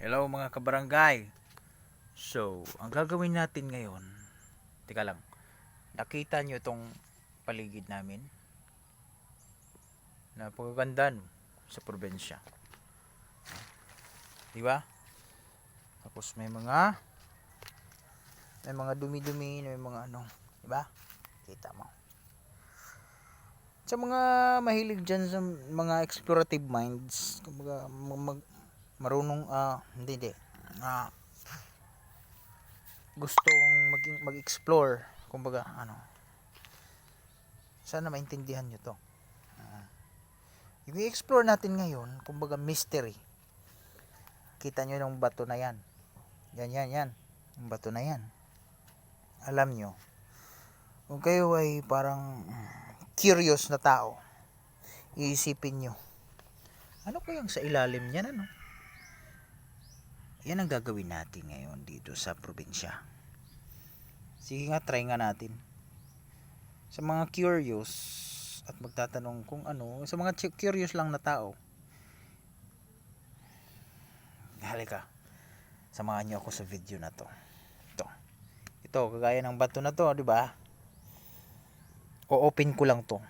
Hello mga kabarangay. So, ang gagawin natin ngayon, teka lang, nakita nyo itong paligid namin? Napakaganda no, sa probinsya. Di ba? Tapos may mga dumi-dumi, may mga ano, di ba? Kita mo. Sa mga mahilig dyan sa mga explorative minds, kumbaga marunong hindi gustong mag-explore, kumbaga ano, sana maintindihan nyo to. Yung i-explore natin ngayon, kumbaga mystery. Kita nyo yung bato na yan. Yan. Yung bato na yan. Alam nyo, kung kayo ay parang curious na tao, iisipin nyo, ano kayang sa ilalim niyan, ano? Yan ang gagawin natin ngayon dito sa probinsya. Sige nga, try nga natin. Sa mga curious at magtatanong kung ano, sa mga curious lang na tao, halika, samahan nyo ako sa video na to. Ito kagaya ng bato na to, di ba? O-open ko lang to.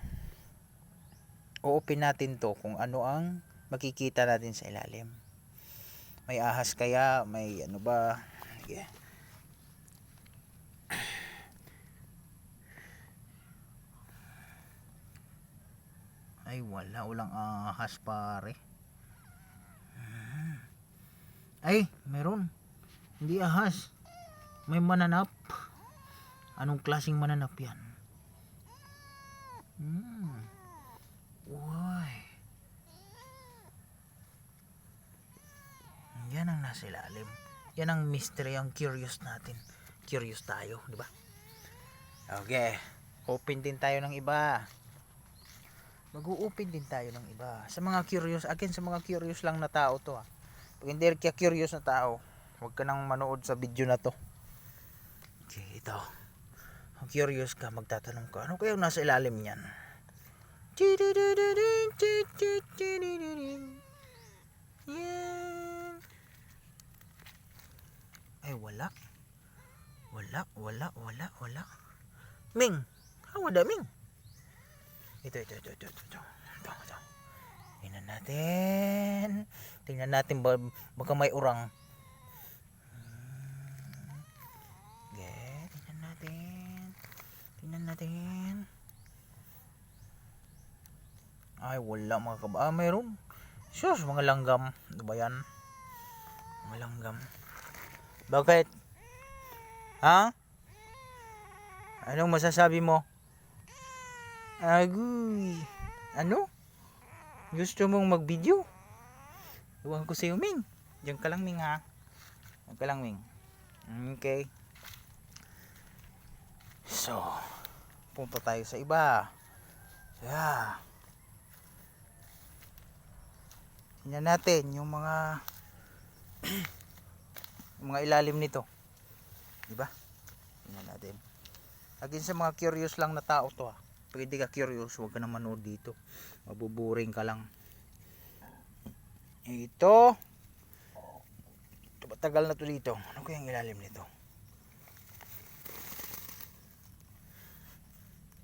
O-open natin to kung ano ang makikita natin sa ilalim. May ahas kaya, may ano ba? Sige. Ay walang ahas pare. Ay, meron. Hindi ahas. May mananap. Anong klaseng mananap yan? Uy. Yan ang nasa ilalim. Yan ang mystery, ang curious natin. Curious tayo, di ba? Okay. Open din tayo ng iba. Mag-open din tayo ng iba. Sa mga curious, again sa mga curious lang na tao to ha. Pag hindi ka curious na tao, huwag ka nang manood sa video na to. Okay, ito. Kung curious ka, magtatanong ka, ano kaya nasa ilalim niyan? Yan. Ay, wala. Ming, hawa da Ming. Ito. Tingnan natin baka may urang. Tingnan natin. Ay, wala mga mayroon. Sus, mga langgam. Ano ba yan? Mga langgam. Bakit? Ha? Anong masasabi mo? Agoy. Ano? Gusto mong mag-video? Iwan ko sa'yo, Ming. Diyan ka lang, Ming, ha? Diyan ka lang, Ming. Okay. So, punta tayo sa iba. Yeah. Tingnan natin yung mga yung mga ilalim nito. Diba? Tingnan natin. Again sa mga curious lang na tao to ha. Pag hindi ka curious, huwag ka na manood dito. Mabuburing ka lang. Ito matagal na to dito. Ano kaya ang ilalim nito?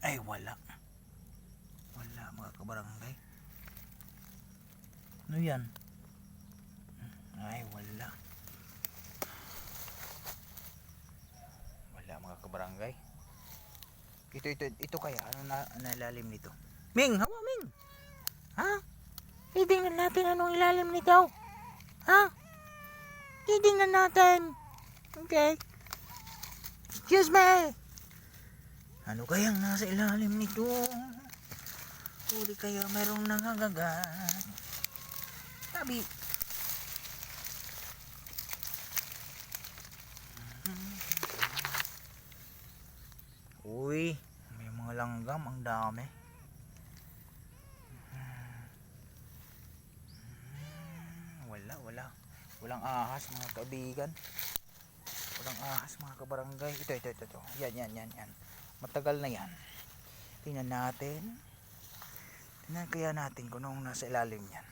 Ay wala mga kabarangay. Ano yan? Ay wala mga kabarangay. Ito kaya ano na ilalim nito? Ming, hawa Ming. Ha? Titingnan natin anong ilalim nito. Ha? Titingnan natin. Okay. Excuse me. Ano kayang nasa ilalim nito? Huli kaya mayroong nangangagat. Sabi. Uy, may mga langgam, ang dami. Walang ahas mga kaibigan. Walang ahas mga kabarangay. Ito. Yan. Matagal na yan. Tingnan natin. Tingnan kaya natin kung anong nasa ilalim yan.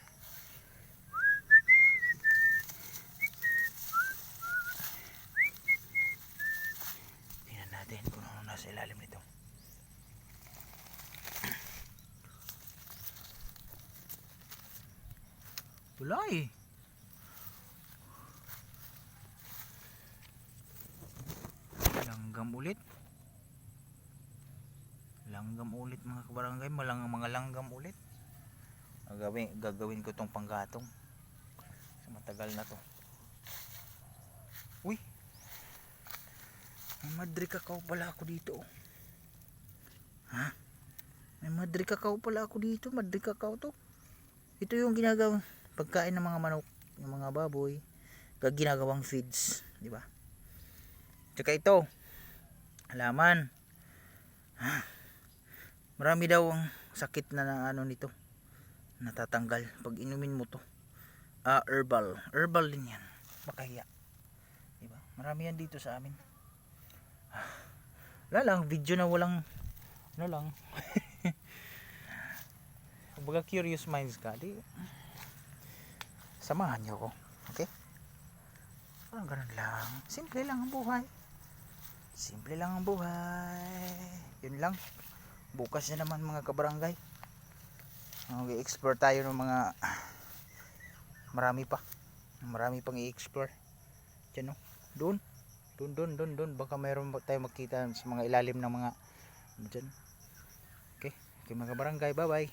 Wala eh. Langgam ulit. Langgam ulit mga kabarangay. Mga langgam ulit. Gagawin ko tong panggatong. So, matagal na to. Uy. May madre kakao pala ako dito. Ha? May madre kakao pala ako dito. Madre kakao to. Ito yung ginagawang pagkain ng mga manok, ng mga baboy. Ginagawang feeds, di ba? Tsaka ito, halaman. Marami daw ang sakit na ano nito, natatanggal pag inumin mo to. Herbal din yan. Makahiya, di ba? Marami yan dito sa amin. Wala lang, video na walang ano lang. Kumbaga curious minds ka, di samahan niyo ako, okay? Parang ganun lang. Simple lang ang buhay. Simple lang ang buhay. Yun lang. Bukas na naman mga kabarangay. Mag-i-explore tayo ng mga marami pang i-explore. Diyan no. Doon. Baka mayroon tayo makita sa mga ilalim ng mga diyan. Okay. Okay mga kabarangay. Bye bye.